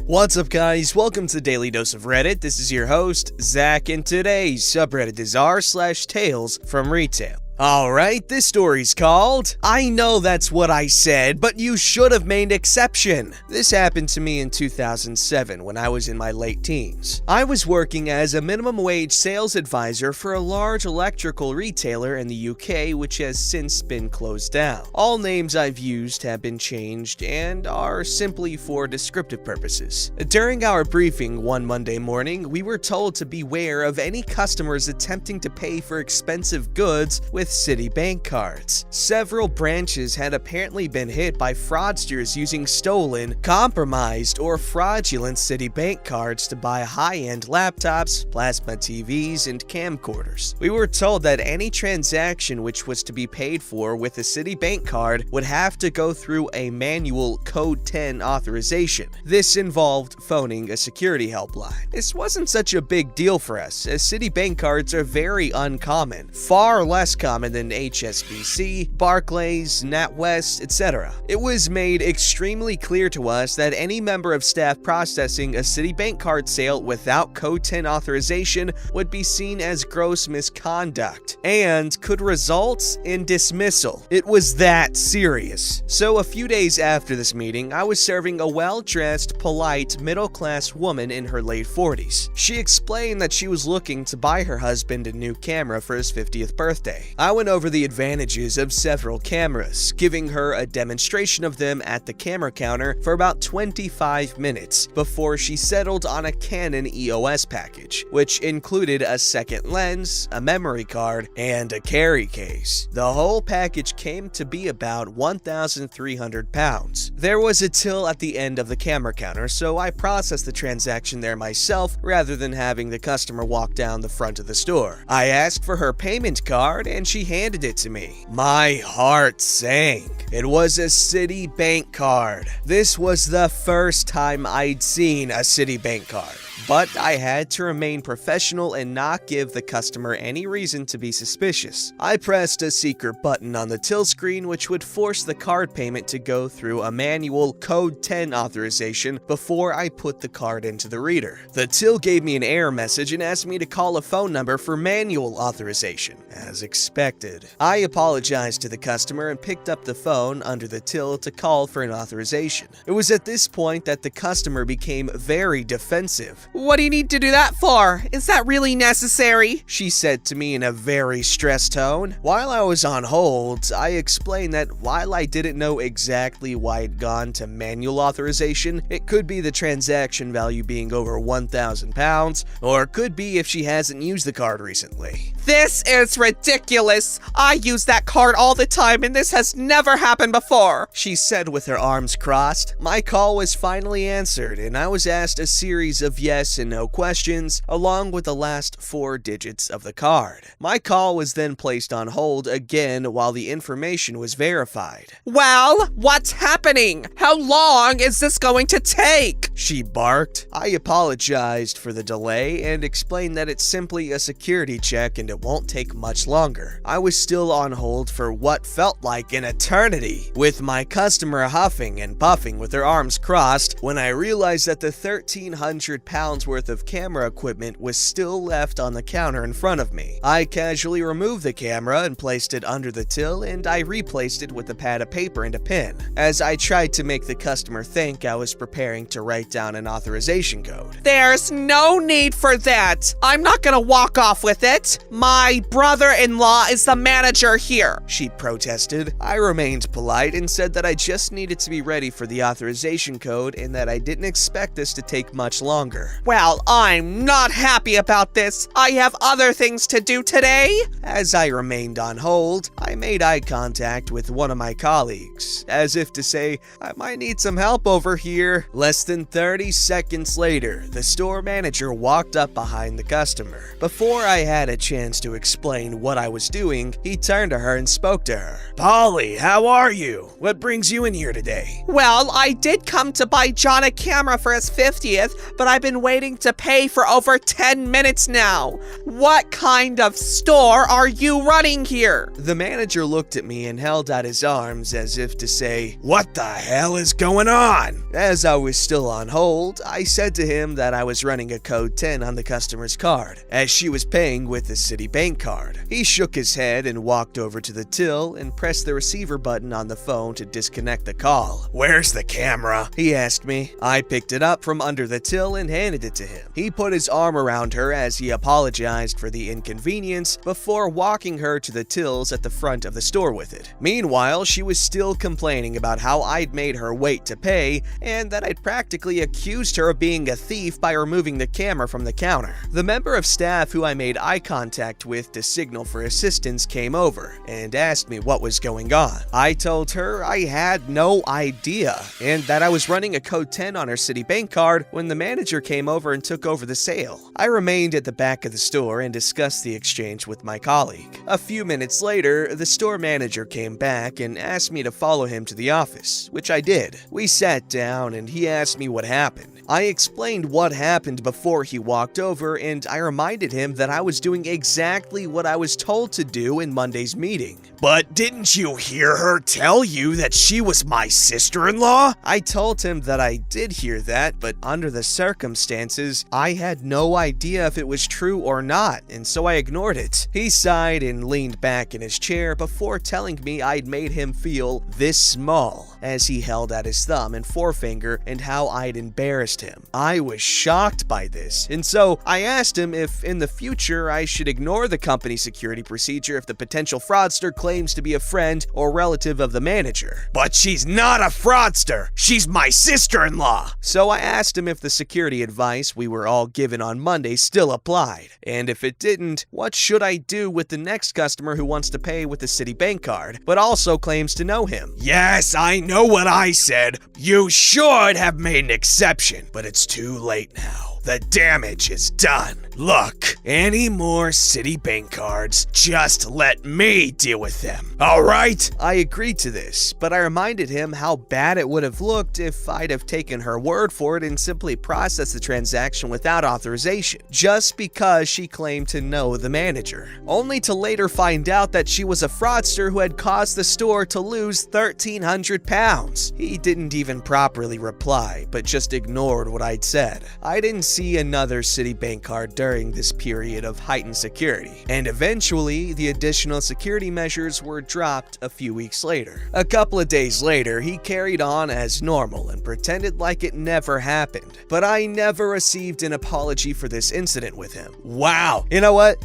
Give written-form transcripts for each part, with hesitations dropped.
What's up, guys? Welcome to Daily Dose of Reddit. This is your host, Zach, and today's subreddit is r/TalesFromRetail. Alright, this story's called, I know that's what I said, but you should have made exception. This happened to me in 2007 when I was in my late teens. I was working as a minimum wage sales advisor for a large electrical retailer in the UK, which has since been closed down. All names I've used have been changed and are simply for descriptive purposes. During our briefing one Monday morning, we were told to beware of any customers attempting to pay for expensive goods with Citibank cards. Several branches had apparently been hit by fraudsters using stolen, compromised, or fraudulent Citibank cards to buy high-end laptops, plasma TVs, and camcorders. We were told that any transaction which was to be paid for with a Citibank card would have to go through a manual Code 10 authorization. This involved phoning a security helpline. This wasn't such a big deal for us, as Citibank cards are very uncommon, far less common than HSBC, Barclays, NatWest, etc. It was made extremely clear to us that any member of staff processing a Citibank card sale without Code 10 authorization would be seen as gross misconduct and could result in dismissal. It was that serious. So a few days after this meeting, I was serving a well-dressed, polite, middle-class woman in her late 40s. She explained that she was looking to buy her husband a new camera for his 50th birthday. I went over the advantages of several cameras, giving her a demonstration of them at the camera counter for about 25 minutes before she settled on a Canon EOS package, which included a second lens, a memory card, and a carry case. The whole package came to be about £1,300. There was a till at the end of the camera counter, so I processed the transaction there myself rather than having the customer walk down the front of the store. I asked for her payment card and she handed it to me. My heart sank. It was a Citibank card. This was the first time I'd seen a Citibank card. But I had to remain professional and not give the customer any reason to be suspicious. I pressed a secret button on the till screen which would force the card payment to go through a manual Code 10 authorization before I put the card into the reader. The till gave me an error message and asked me to call a phone number for manual authorization, as expected. I apologized to the customer and picked up the phone under the till to call for an authorization. It was at this point that the customer became very defensive. What do you need to do that for? Is that really necessary? She said to me in a very stressed tone. While I was on hold, I explained that while I didn't know exactly why it'd gone to manual authorization, it could be the transaction value being over £1,000, or it could be if she hasn't used the card recently. This is ridiculous. I use that card all the time and this has never happened before, she said with her arms crossed. My call was finally answered and I was asked a series of yes and no questions, along with the last 4 digits of the card. My call was then placed on hold again while the information was verified. Well, what's happening? How long is this going to take? She barked. I apologized for the delay and explained that it's simply a security check and it won't take much longer. I was still on hold for what felt like an eternity, with my customer huffing and puffing with her arms crossed, when I realized that the £1,300 worth of camera equipment was still left on the counter in front of me. I casually removed the camera and placed it under the till, and I replaced it with a pad of paper and a pen, as I tried to make the customer think I was preparing to write down an authorization code. There's no need for that. I'm not gonna walk off with it. My brother-in-law is the manager here, she protested. I remained polite and said that I just needed to be ready for the authorization code and that I didn't expect this to take much longer. Well, I'm not happy about this. I have other things to do today. As I remained on hold, I made eye contact with one of my colleagues, as if to say, I might need some help over here. Less than 30 seconds later, the store manager walked up behind the customer. Before I had a chance to explain what I was doing, he turned to her and spoke to her. "Polly, how are you? What brings you in here today?" Well, I did come to buy John a camera for his 50th, but I've been waiting to pay for over 10 minutes now. What kind of store are you running here?" The manager looked at me and held out his arms as if to say, "What the hell is going on?" As I was still on hold, I said to him that I was running a code 10 on the customer's card, as she was paying with the Citibank card. He shook his head and walked over to the till and pressed the receiver button on the phone to disconnect the call. "Where's the camera?" he asked me. I picked it up from under the till and handed it to him. He put his arm around her as he apologized for the inconvenience before walking her to the tills at the front of the store with it. Meanwhile, she was still complaining about how I'd made her wait to pay and that I'd practically accused her of being a thief by removing the camera from the counter. The member of staff who I made eye contact with to signal for assistance came over and asked me what was going on. I told her I had no idea and that I was running a code 10 on her Citibank card when the manager came over and took over the sale. I remained at the back of the store and discussed the exchange with my colleague. A few minutes later, the store manager came back and asked me to follow him to the office, which I did. We sat down and he asked me what happened. I explained what happened before he walked over, and I reminded him that I was doing exactly what I was told to do in Monday's meeting. "But didn't you hear her tell you that she was my sister-in-law?" I told him that I did hear that, but under the circumstances, I had no idea if it was true or not, and so I ignored it. He sighed and leaned back in his chair before telling me I'd made him feel this small as he held out his thumb and forefinger and how I'd embarrassed him. I was shocked by this, and so I asked him if in the future I should ignore the company security procedure if the potential fraudster claims to be a friend or relative of the manager. "But she's not a fraudster! She's my sister-in-law!" So I asked him if the security advice we were all given on Monday still applied, and if it didn't, what should I do with the next customer who wants to pay with the Citibank card, but also claims to know him? "Yes, I know what I said. You should have made an exception, but it's too late now. The damage is done. Look, any more Citibank cards, just let me deal with them, all right?" I agreed to this, but I reminded him how bad it would have looked if I'd have taken her word for it and simply processed the transaction without authorization, just because she claimed to know the manager, only to later find out that she was a fraudster who had caused the store to lose £1,300. He didn't even properly reply, but just ignored what I'd said. I didn't see another Citibank card during this period of heightened security, and eventually the additional security measures were dropped a few weeks later. A couple of days later, he carried on as normal and pretended like it never happened, but I never received an apology for this incident with him. Wow, you know what?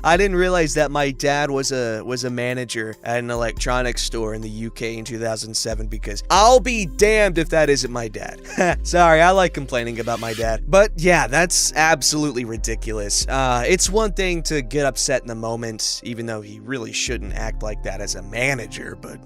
I didn't realize that my dad was a manager at an electronics store in the UK in 2007, because I'll be damned if that isn't my dad. Sorry, I like complaining about my dad, but yeah, that's absolutely ridiculous. It's one thing to get upset in the moment, even though he really shouldn't act like that as a manager, but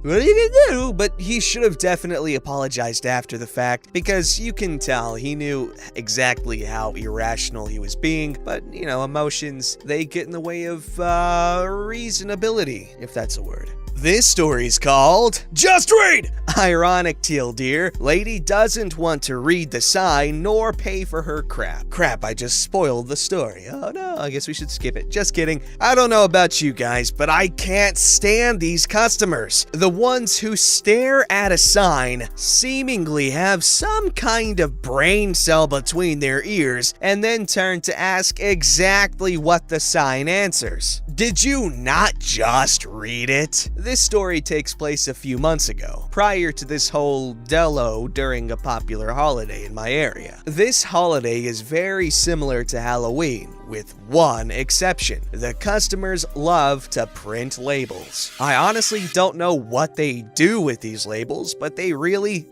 what are you gonna do? But he should have definitely apologized after the fact, because you can tell he knew exactly how irrational he was being, but, you know, emotions, they get in the way of reasonability, if that's a word. This story's called Just Read! Ironic, teal deer. Lady doesn't want to read the sign nor pay for her crap. Crap, I just spoiled the story. Oh no, I guess we should skip it. Just kidding. I don't know about you guys, but I can't stand these customers. The ones who stare at a sign, seemingly have some kind of brain cell between their ears, and then turn to ask exactly what the sign answers. Did you not just read it? This story takes place a few months ago, prior to this whole delo during a popular holiday in my area. This holiday is very similar to Halloween, with one exception. The customers love to print labels. I honestly don't know what they do with these labels, but they really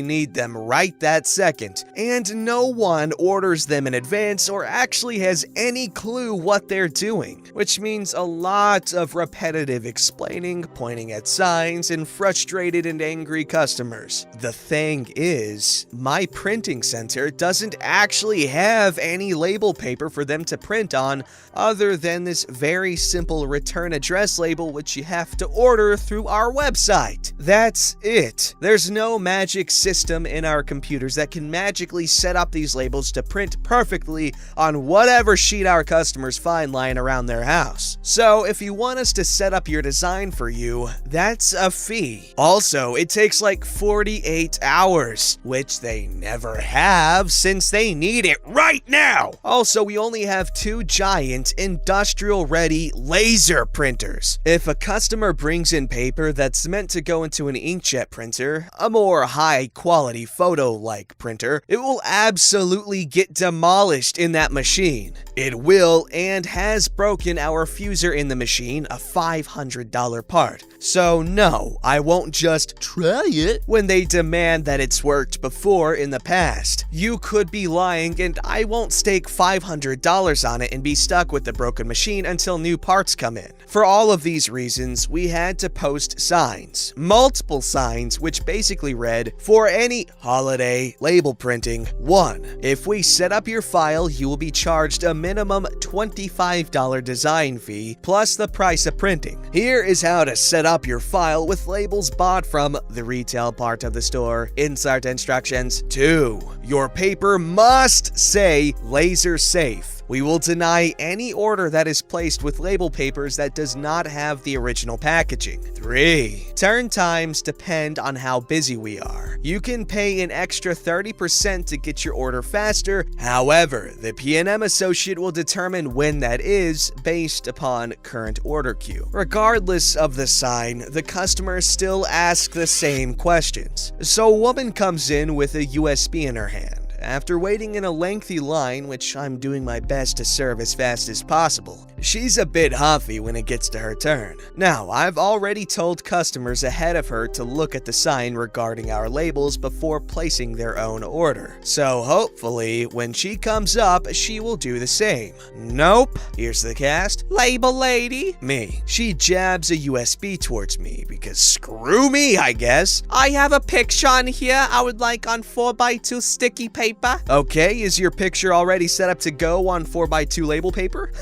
need them right that second, and no one orders them in advance or actually has any clue what they're doing, which means a lot of repetitive explaining, pointing at signs, and frustrated and angry customers. The thing is, my printing center doesn't actually have any label paper for for them to print on other than this very simple return address label which you have to order through our website. That's it. There's no magic system in our computers that can magically set up these labels to print perfectly on whatever sheet our customers find lying around their house. So if you want us to set up your design for you, that's a fee. Also, it takes like 48 hours, which they never have since they need it right now. Also, we only have 2 giant industrial-ready laser printers. If a customer brings in paper that's meant to go into an inkjet printer, a more high-quality photo-like printer, it will absolutely get demolished in that machine. It will and has broken our fuser in the machine, a $500 part. So no, I won't just try it when they demand that it's worked before in the past. You could be lying and I won't stake $500 on it and be stuck with the broken machine until new parts come in. For all of these reasons, we had to post signs. Multiple signs which basically read, for any holiday label printing, 1. If we set up your file, you will be charged a minimum $25 design fee plus the price of printing. Here is how to set up your file with labels bought from the retail part of the store. Insert instructions. 2. Your paper must say laser safe. We will deny any order that is placed with label papers that does not have the original packaging. 3. Turn times depend on how busy we are. You can pay an extra 30% to get your order faster. However, the P&M associate will determine when that is based upon current order queue. Regardless of the sign, the customers still ask the same questions. So a woman comes in with a USB in her hand. After waiting in a lengthy line, which I'm doing my best to serve as fast as possible, she's a bit huffy when it gets to her turn. Now, I've already told customers ahead of her to look at the sign regarding our labels before placing their own order. So hopefully, when she comes up, she will do the same. Nope. Here's the cast. Label lady. Me. She jabs a USB towards me because screw me, I guess. I have a picture on here I would like on 4x2 sticky paper. Okay, is your picture already set up to go on 4x2 label paper?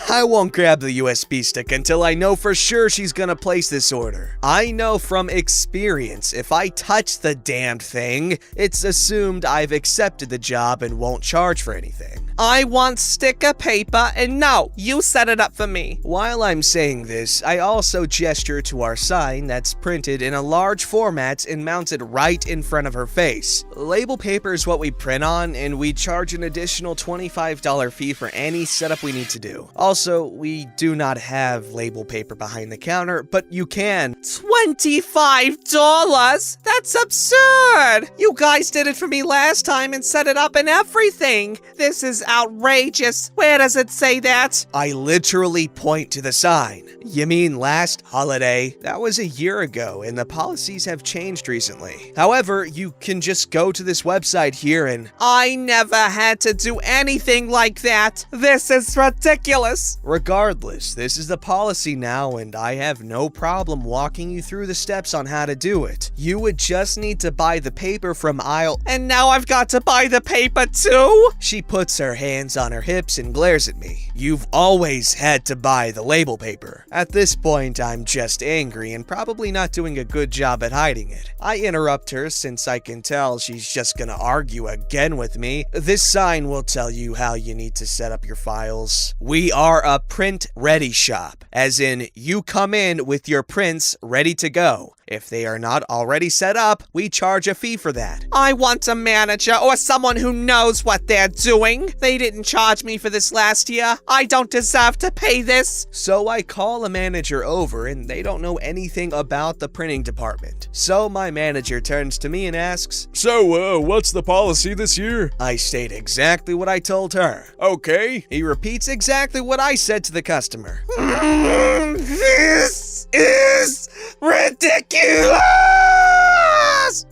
I won't grab the USB stick until I know for sure she's gonna place this order. I know from experience, if I touch the damned thing, it's assumed I've accepted the job and won't charge for anything. I want sticker paper, and no, you set it up for me. While I'm saying this, I also gesture to our sign that's printed in a large format and mounted right in front of her face. Label paper is what we print on, and we charge an additional $25 fee for any setup we need to do. Also, we do not have label paper behind the counter, but you can. $25? That's absurd! You guys did it for me last time and set it up and everything. This is outrageous. Where does it say that? I literally point to the sign. You mean last holiday? That was a year ago, and the policies have changed recently. However, you can just go to this website here and... I never had to do anything like that. This is ridiculous. Regardless, this is the policy now, and I have no problem walking you through the steps on how to do it. You would just need to buy the paper from aisle... And now I've got to buy the paper too? She puts her hands on her hips and glares at me. You've always had to buy the label paper. At this point, I'm just angry and probably not doing a good job at hiding it. I interrupt her since I can tell she's just gonna argue again with me. This sign will tell you how you need to set up your files. We are a print-ready shop, as in you come in with your prints ready to go. If they are not already set up, we charge a fee for that. I want a manager or someone who knows what they're doing. They didn't charge me for this last year. I don't deserve to pay this. So I call a manager over and they don't know anything about the printing department. So my manager turns to me and asks, So, what's the policy this year? I state exactly what I told her. Okay. He repeats exactly what I said to the customer. This is ridiculous!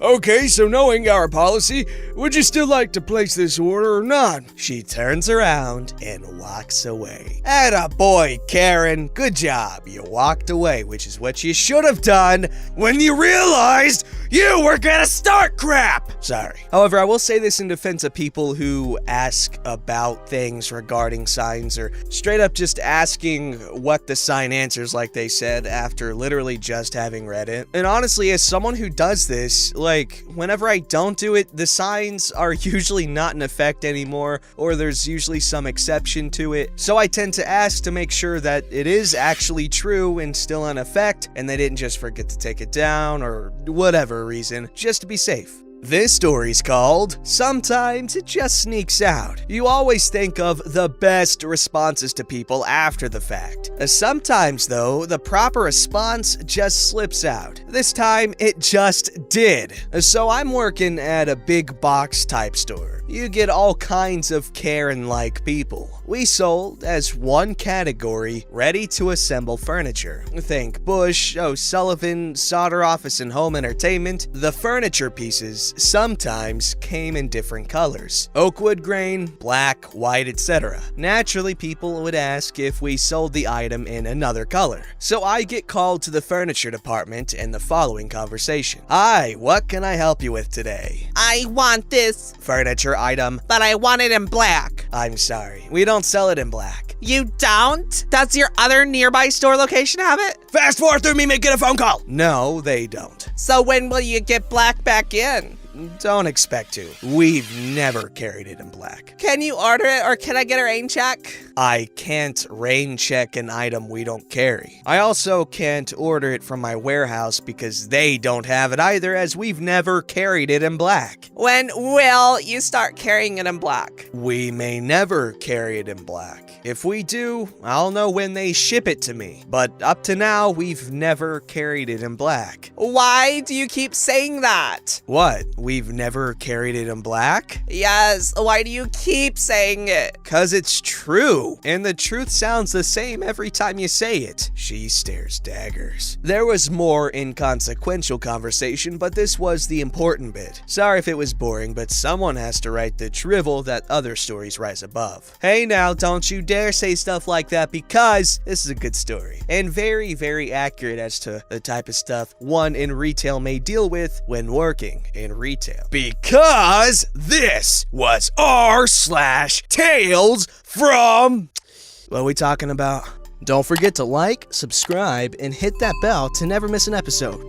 Okay, so knowing our policy, would you still like to place this order or not? She turns around and walks away. Atta boy, Karen. Good job. You walked away, which is what you should have done when you realized You were gonna start crap! Sorry. However, I will say this in defense of people who ask about things regarding signs or straight up just asking what the sign answers like they said after literally just having read it. And honestly, as someone who does this, like, whenever I don't do it, the signs are usually not in effect anymore, or there's usually some exception to it. So I tend to ask to make sure that it is actually true and still in effect, and they didn't just forget to take it down or whatever reason, just to be safe. This story's called Sometimes It Just Sneaks Out. You always think of the best responses to people after the fact. Sometimes, though, the proper response just slips out. This time, it just did. So I'm working at a big box type store. You get all kinds of Karen-like people. We sold, as one category, ready-to-assemble furniture. Think Bush, O'Sullivan, Solder Office and Home Entertainment. The furniture pieces sometimes came in different colors: oakwood grain, black, white, etc. Naturally, people would ask if we sold the item in another color. So I get called to the furniture department and the following conversation. Hi, what can I help you with today? I want this Furniture item. but I want it in black. I'm sorry, we don't sell it in black. You don't? Does your other nearby store location have it? Fast forward through me making a phone call! No, they don't. So when will you get black back in? Don't expect to. We've never carried it in black. Can you order it or can I get a rain check? I can't rain check an item we don't carry. I also can't order it from my warehouse because they don't have it either, as we've never carried it in black. When will you start carrying it in black? We may never carry it in black. If we do, I'll know when they ship it to me. But up to now, we've never carried it in black. Why do you keep saying that? What? We've never carried it in black? Yes, why do you keep saying it? 'Cause it's true, and the truth sounds the same every time you say it. She stares daggers. There was more inconsequential conversation, but this was the important bit. Sorry if it was boring, but someone has to write the drivel that other stories rise above. Hey now, don't you dare say stuff like that, because this is a good story, and very, very accurate as to the type of stuff one in retail may deal with when working in retail. Because this was r/Tales from... What are we talking about? Don't forget to like, subscribe, and hit that bell to never miss an episode.